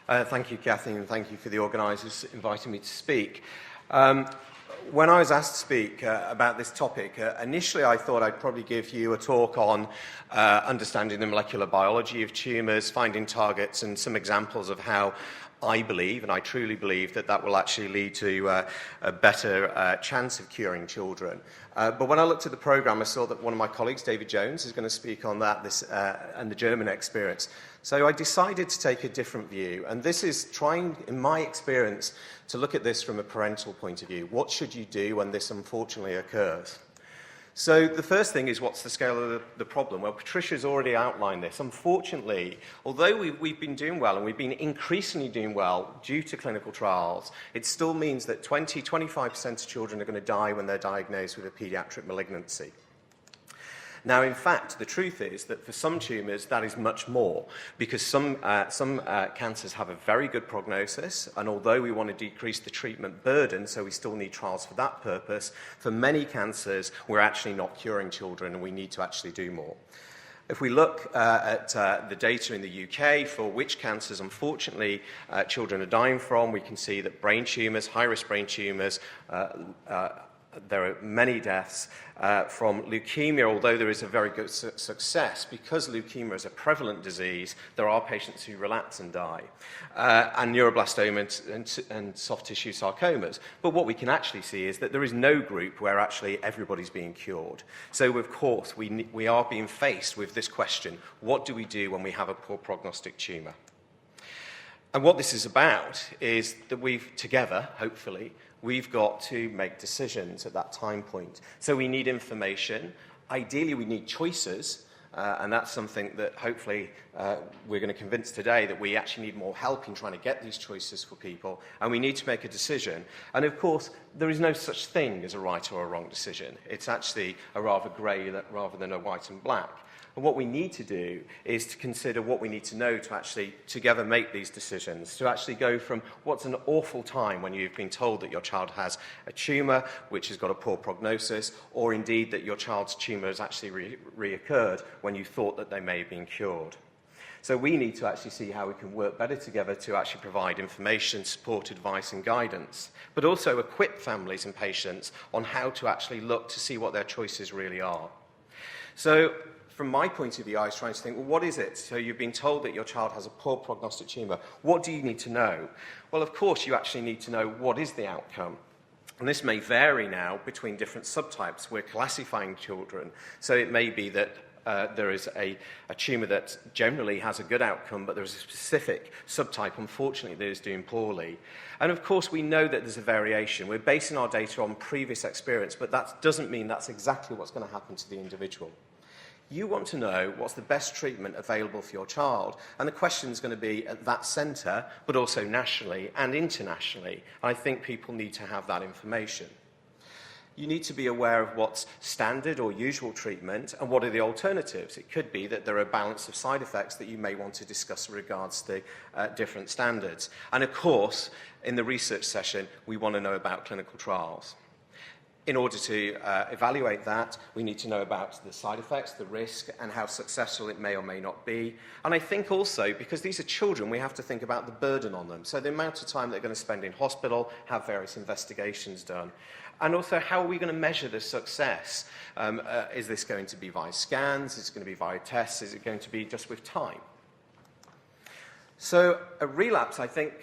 Thank you, Kathy, and thank you for the organisers inviting me to speak. When I was asked to speak about this topic, initially I thought I'd probably give you a talk on understanding the molecular biology of tumours, finding targets, and some examples of how I believe, and I truly believe, that that will actually lead to a better chance of curing children. But when I looked at the programme, I saw that one of my colleagues, David Jones, is going to speak on that and the German experience. So I decided to take a different view, and this is trying, in my experience, to look at this from a parental point of view. What should you do when this unfortunately occurs? So the first thing is, what's the scale of the problem? Well, Patricia's already outlined this. Unfortunately, although we've been doing well, and we've been increasingly doing well due to clinical trials, it still means that 20-25% of children are going to die when they're diagnosed with a paediatric malignancy. Now, in fact, the truth is that for some tumours, that is much more, because some cancers have a very good prognosis, and although we want to decrease the treatment burden, so we still need trials for that purpose, for many cancers, we're actually not curing children, and we need to actually do more. If we look at the data in the UK for which cancers, unfortunately, children are dying from, we can see that brain tumours, high-risk brain tumours, there are many deaths from leukemia, although there is a very good success. Because leukemia is a prevalent disease, there are patients who relapse and die, and neuroblastoma and soft tissue sarcomas. But what we can actually see is that there is no group where actually everybody's being cured. So, of course, we are being faced with this question: what do we do when we have a poor prognostic tumour? And what this is about is that we've, together, hopefully, we've got to make decisions at that time point. So we need information. Ideally, we need choices, and that's something that hopefully we're going to convince today, that we actually need more help in trying to get these choices for people, and we need to make a decision. And of course, there is no such thing as a right or a wrong decision. It's actually a rather grey rather than a white and black. And what we need to do is to consider what we need to know to actually together make these decisions, to actually go from what's an awful time when you've been told that your child has a tumour which has got a poor prognosis, or indeed that your child's tumour has actually reoccurred when you thought that they may have been cured. So we need to actually see how we can work better together to actually provide information, support, advice and guidance, but also equip families and patients on how to actually look to see what their choices really are. So, from my point of view, I was trying to think, well, what is it? So you've been told that your child has a poor prognostic tumour. What do you need to know? Well, of course, you actually need to know what is the outcome. And this may vary now between different subtypes. We're classifying children. So it may be that there is a tumour that generally has a good outcome, but there's a specific subtype, unfortunately, that is doing poorly. And of course, we know that there's a variation. We're basing our data on previous experience, but that doesn't mean that's exactly what's going to happen to the individual. You want to know what's the best treatment available for your child. And the question is going to be at that centre, but also nationally and internationally. I think people need to have that information. You need to be aware of what's standard or usual treatment and what are the alternatives. It could be that there are a balance of side effects that you may want to discuss in regards to different standards. And of course, in the research session, we want to know about clinical trials. In order to evaluate that, we need to know about the side effects, the risk, and how successful it may or may not be. And I think also, because these are children, we have to think about the burden on them. So the amount of time they're going to spend in hospital, have various investigations done. And also, how are we going to measure the success? Is this going to be via scans? Is it going to be via tests? Is it going to be just with time? So a relapse, I think,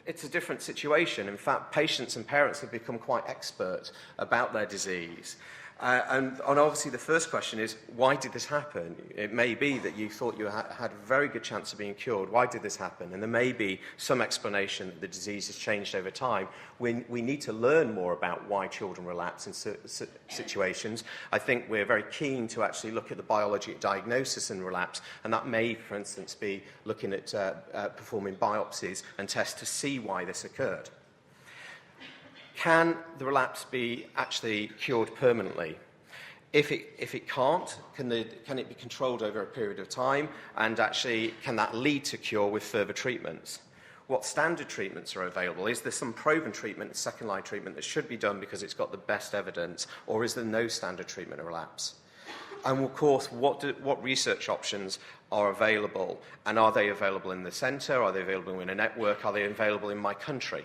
it's a different situation. In fact, patients and parents have become quite expert about their disease. And obviously the first question is, why did this happen? It may be that you thought you had a very good chance of being cured. Why did this happen? And there may be some explanation that the disease has changed over time. We need to learn more about why children relapse in situations. I think we're very keen to actually look at the biology of diagnosis and relapse, and that may, for instance, be looking at performing biopsies and tests to see why this occurred. Can the relapse be actually cured permanently? If it can't, can it be controlled over a period of time? And actually, can that lead to cure with further treatments? What standard treatments are available? Is there some proven treatment, second-line treatment, that should be done because it's got the best evidence? Or is there no standard treatment of relapse? And of course, what research options are available, and are they available in the centre, are they available in a network, are they available in my country?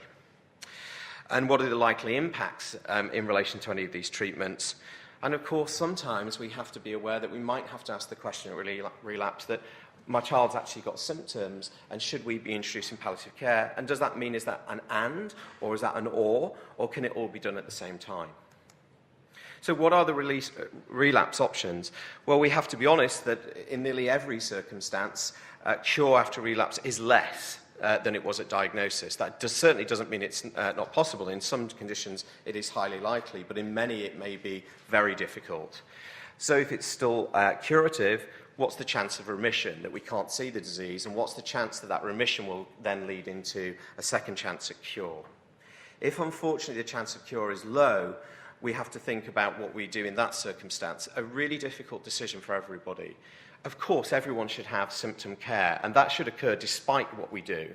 And what are the likely impacts in relation to any of these treatments? And of course, sometimes we have to be aware that we might have to ask the question at relapse that my child's actually got symptoms, and should we be introducing palliative care? And does that mean, is that an and, or is that an or can it all be done at the same time? So what are the relapse options? Well, we have to be honest that in nearly every circumstance, cure after relapse is less than it was at diagnosis. That certainly doesn't mean it's not possible. In some conditions, it is highly likely, but in many, it may be very difficult. So if it's still curative, what's the chance of remission, that we can't see the disease, and what's the chance that that remission will then lead into a second chance at cure? If, unfortunately, the chance of cure is low, we have to think about what we do in that circumstance. A really difficult decision for everybody. Of course, everyone should have symptom care, and that should occur despite what we do.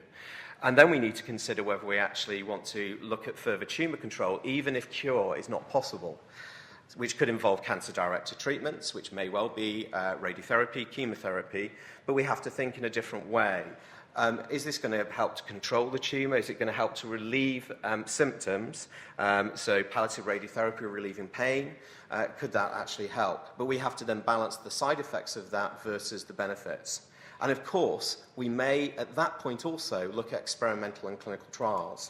And then we need to consider whether we actually want to look at further tumour control, even if cure is not possible, which could involve cancer-directed treatments, which may well be radiotherapy, chemotherapy, but we have to think in a different way. Is this going to help to control the tumour? Is it going to help to relieve symptoms? So palliative radiotherapy relieving pain, could that actually help? But we have to then balance the side effects of that versus the benefits. And of course, we may at that point also look at experimental and clinical trials.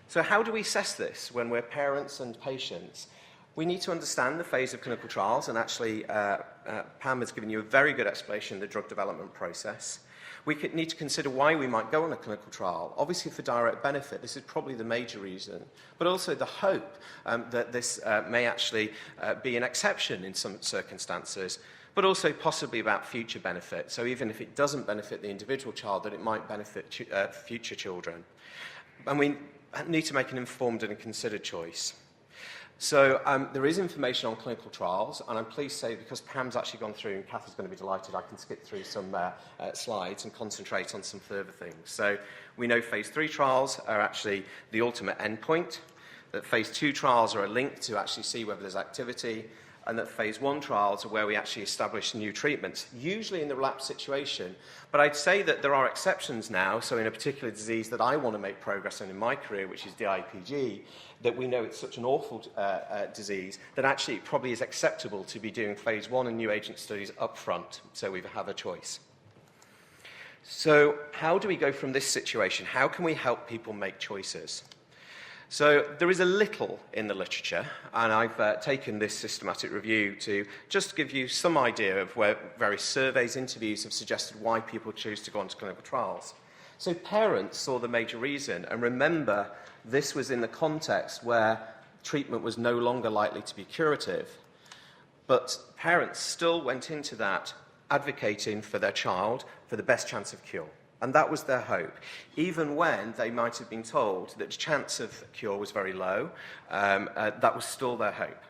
So how do we assess this when we're parents and patients? We need to understand the phase of clinical trials, and actually Pam has given you a very good explanation of the drug development process. We need to consider why we might go on a clinical trial. Obviously, for direct benefit, this is probably the major reason, but also the hope that this may actually be an exception in some circumstances, but also possibly about future benefit. So even if it doesn't benefit the individual child, that it might benefit future children. And we need to make an informed and considered choice. So there is information on clinical trials, and I'm pleased to say, because Pam's actually gone through, and Kath is going to be delighted, I can skip through some slides and concentrate on some further things. So we know phase 3 trials are actually the ultimate endpoint, that phase 2 trials are a link to actually see whether there's activity, and that phase 1 trials are where we actually establish new treatments, usually in the relapse situation. But I'd say that there are exceptions now, so in a particular disease that I want to make progress on in my career, which is DIPG, that we know it's such an awful disease that actually it probably is acceptable to be doing phase 1 and new agent studies up front, so we have a choice. So how do we go from this situation? How can we help people make choices? So there is a little in the literature, and I've taken this systematic review to just give you some idea of where various surveys, interviews have suggested why people choose to go on to clinical trials. So parents saw the major reason, and remember, this was in the context where treatment was no longer likely to be curative. But parents still went into that advocating for their child for the best chance of cure. And that was their hope, even when they might have been told that the chance of cure was very low. That was still their hope.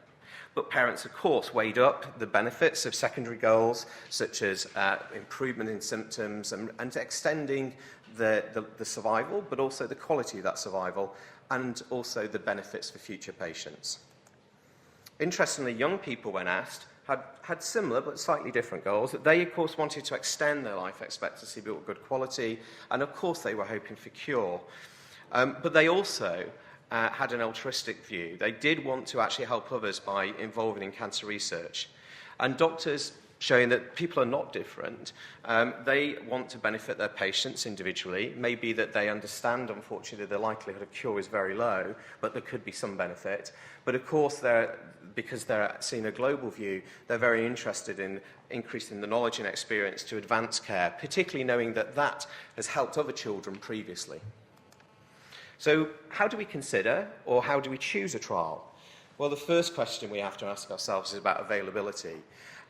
But parents, of course, weighed up the benefits of secondary goals, such as improvement in symptoms and extending the survival, but also the quality of that survival, and also the benefits for future patients. Interestingly, young people, when asked, had similar but slightly different goals. That they, of course, wanted to extend their life expectancy, build good quality, and of course they were hoping for cure. But they also had an altruistic view. They did want to actually help others by involving in cancer research. And doctors, showing that people are not different, they want to benefit their patients individually. It may be that they understand, unfortunately, the likelihood of cure is very low, but there could be some benefit. But of course, because they're seeing a global view, they're very interested in increasing the knowledge and experience to advance care, particularly knowing that that has helped other children previously. So how do we consider, or how do we choose a trial? Well, the first question we have to ask ourselves is about availability.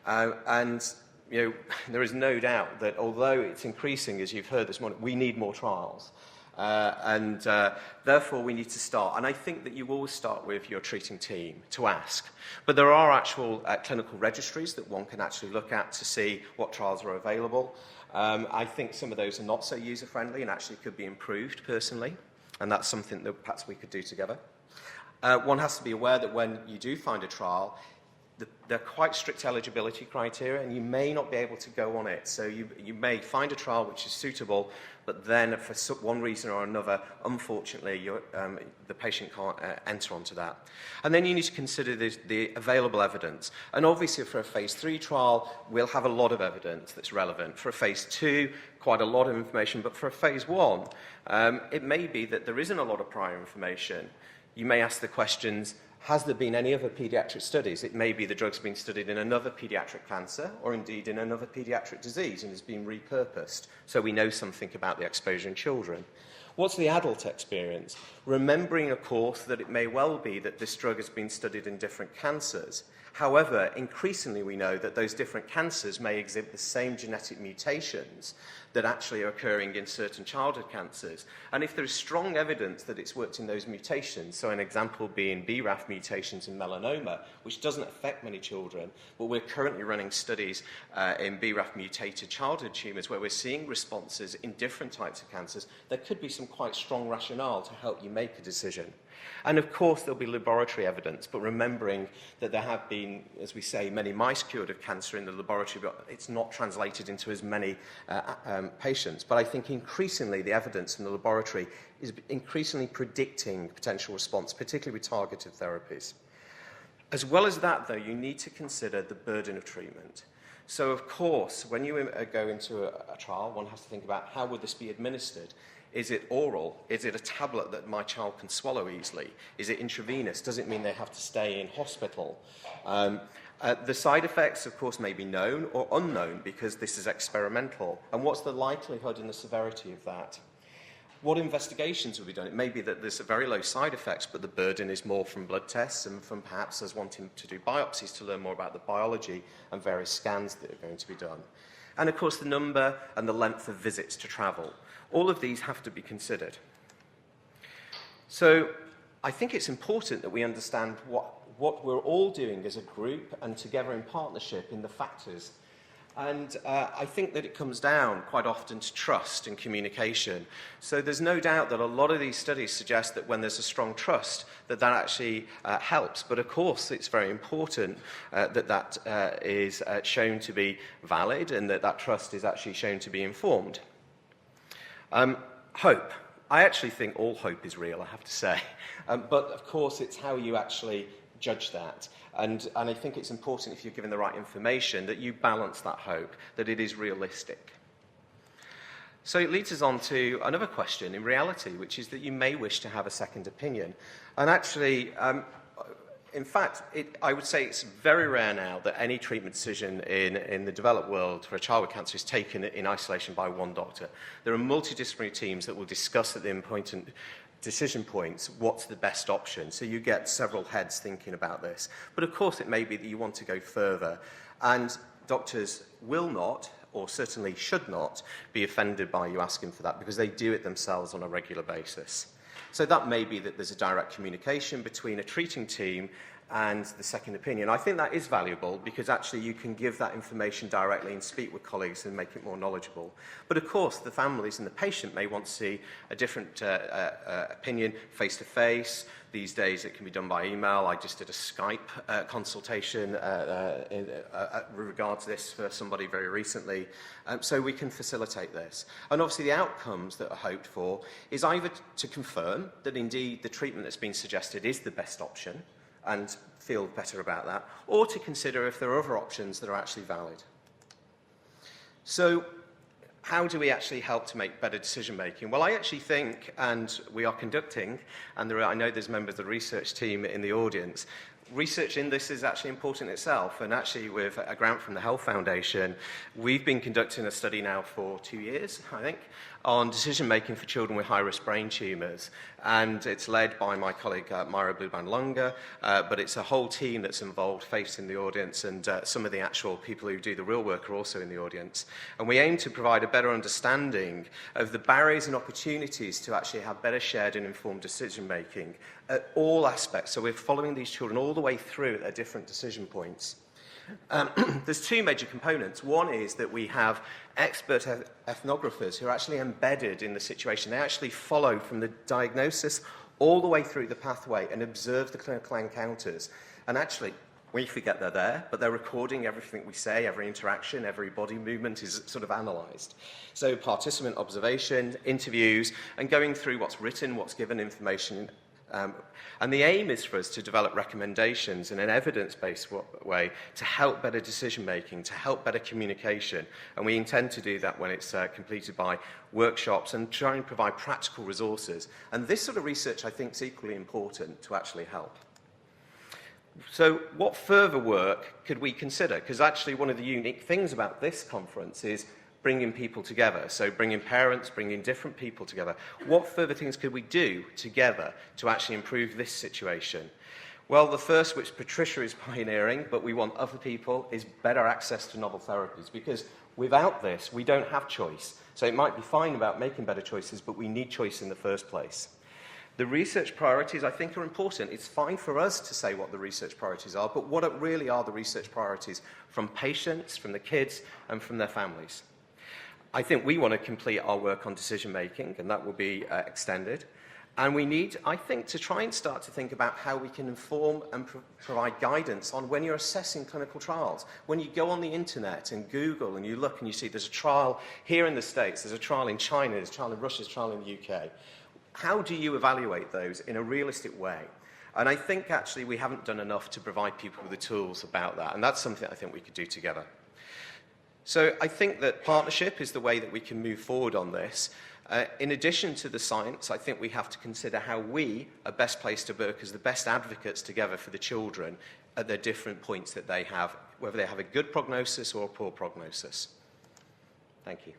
And there is no doubt that although it's increasing, as you've heard this morning, we need more trials. Therefore, we need to start. And I think that you always start with your treating team to ask. But there are actual clinical registries that one can actually look at to see what trials are available. I think some of those are not so user-friendly and actually could be improved personally. And that's something that perhaps we could do together. One has to be aware that when you do find a trial, they're quite strict eligibility criteria, and you may not be able to go on it. So you may find a trial which is suitable, but then for one reason or another, unfortunately, the patient can't enter onto that. And then you need to consider the available evidence. And obviously, for a phase 3 trial, we'll have a lot of evidence that's relevant. For a phase 2, quite a lot of information. But for a phase 1, it may be that there isn't a lot of prior information. You may ask the questions, has there been any other pediatric studies? It may be the drug's been studied in another pediatric cancer or indeed in another pediatric disease and has been repurposed, so we know something about the exposure in children. What's the adult experience? Remembering, of course, that it may well be that this drug has been studied in different cancers. However, increasingly we know that those different cancers may exhibit the same genetic mutations that actually are occurring in certain childhood cancers. And if there is strong evidence that it's worked in those mutations, so an example being BRAF mutations in melanoma, which doesn't affect many children, but we're currently running studies in BRAF mutated childhood tumours where we're seeing responses in different types of cancers, there could be some quite strong rationale to help you make a decision. And of course, there'll be laboratory evidence, but remembering that there have been, as we say, many mice cured of cancer in the laboratory, but it's not translated into as many patients. But I think increasingly the evidence from the laboratory is increasingly predicting potential response, particularly with targeted therapies. As well as that, though, you need to consider the burden of treatment. So, of course, when you go into a trial, one has to think about how would this be administered. Is it oral? Is it a tablet that my child can swallow easily? Is it intravenous? Does it mean they have to stay in hospital? The side effects, of course, may be known or unknown because this is experimental. And what's the likelihood and the severity of that? What investigations will be done? It may be that there's very low side effects, but the burden is more from blood tests and from perhaps us wanting to do biopsies to learn more about the biology and various scans that are going to be done. And, of course, the number and the length of visits to travel. All of these have to be considered. So I think it's important that we understand what we're all doing as a group and together in partnership in the factors. And I think that it comes down quite often to trust and communication. So there's no doubt that a lot of these studies suggest that when there's a strong trust, that actually helps. But of course, it's very important that is shown to be valid and that trust is actually shown to be informed. Hope. I actually think all hope is real, I have to say. But of course, it's how you actually judge that. And I think it's important, if you're given the right information, that you balance that hope, that it is realistic. So it leads us on to another question in reality, which is that you may wish to have a second opinion. And actually, in fact, I would say it's very rare now that any treatment decision in the developed world for a child with cancer is taken in isolation by one doctor. There are multidisciplinary teams that will discuss at the important decision points what's the best option. So you get several heads thinking about this. But of course, it may be that you want to go further. And doctors will not, or certainly should not, be offended by you asking for that because they do it themselves on a regular basis. So that may be that there's a direct communication between a treating team and the second opinion. I think that is valuable because actually you can give that information directly and speak with colleagues and make it more knowledgeable. But of course, the families and the patient may want to see a different opinion face-to-face. These days it can be done by email. I just did a Skype consultation in regard to this for somebody very recently. So we can facilitate this. And obviously the outcomes that are hoped for is either to confirm that indeed the treatment that's been suggested is the best option and feel better about that, or to consider if there are other options that are actually valid. So how do we actually help to make better decision making? Well, I actually think, and we are conducting, and I know there's members of the research team in the audience, research in this is actually important itself, and actually with a grant from the Health Foundation, we've been conducting a study now for 2 years, I think, on decision-making for children with high-risk brain tumours. And it's led by my colleague, Myra Blueband-Lunger, but it's a whole team that's involved, facing the audience, and some of the actual people who do the real work are also in the audience. And we aim to provide a better understanding of the barriers and opportunities to actually have better shared and informed decision-making at all aspects. So we're following these children all the way through at their different decision points. There's two major components. One is that we have expert ethnographers who are actually embedded in the situation. They actually follow from the diagnosis all the way through the pathway and observe the clinical encounters. And actually, We forget they're there, but they're recording everything we say, every interaction, every body movement is sort of analysed. So participant observation, interviews, and going through what's written, what's given information. And the aim is for us to develop recommendations in an evidence-based way to help better decision-making, to help better communication. And we intend to do that when it's completed by workshops and try and provide practical resources. And this sort of research, I think, is equally important to actually help. So what further work could we consider? Because actually one of the unique things about this conference is bringing people together. So bringing parents, bringing different people together. What further things could we do together to actually improve this situation? Well, the first, which Patricia is pioneering, but we want other people, is better access to novel therapies. Because without this, we don't have choice. So it might be fine about making better choices, but we need choice in the first place. The research priorities, I think, are important. It's fine for us to say what the research priorities are, but what really are the research priorities from patients, from the kids, and from their families? I think we want to complete our work on decision-making, and that will be extended. And we need, I think, to try and start to think about how we can inform and provide guidance on when you're assessing clinical trials. When you go on the internet and Google and you look and you see there's a trial here in the States, there's a trial in China, there's a trial in Russia, there's a trial in the UK. How do you evaluate those in a realistic way? And I think actually we haven't done enough to provide people with the tools about that, and that's something I think we could do together. So I think that partnership is the way that we can move forward on this. In addition to the science, I think we have to consider how we are best placed to work as the best advocates together for the children at the different points that they have, whether they have a good prognosis or a poor prognosis. Thank you.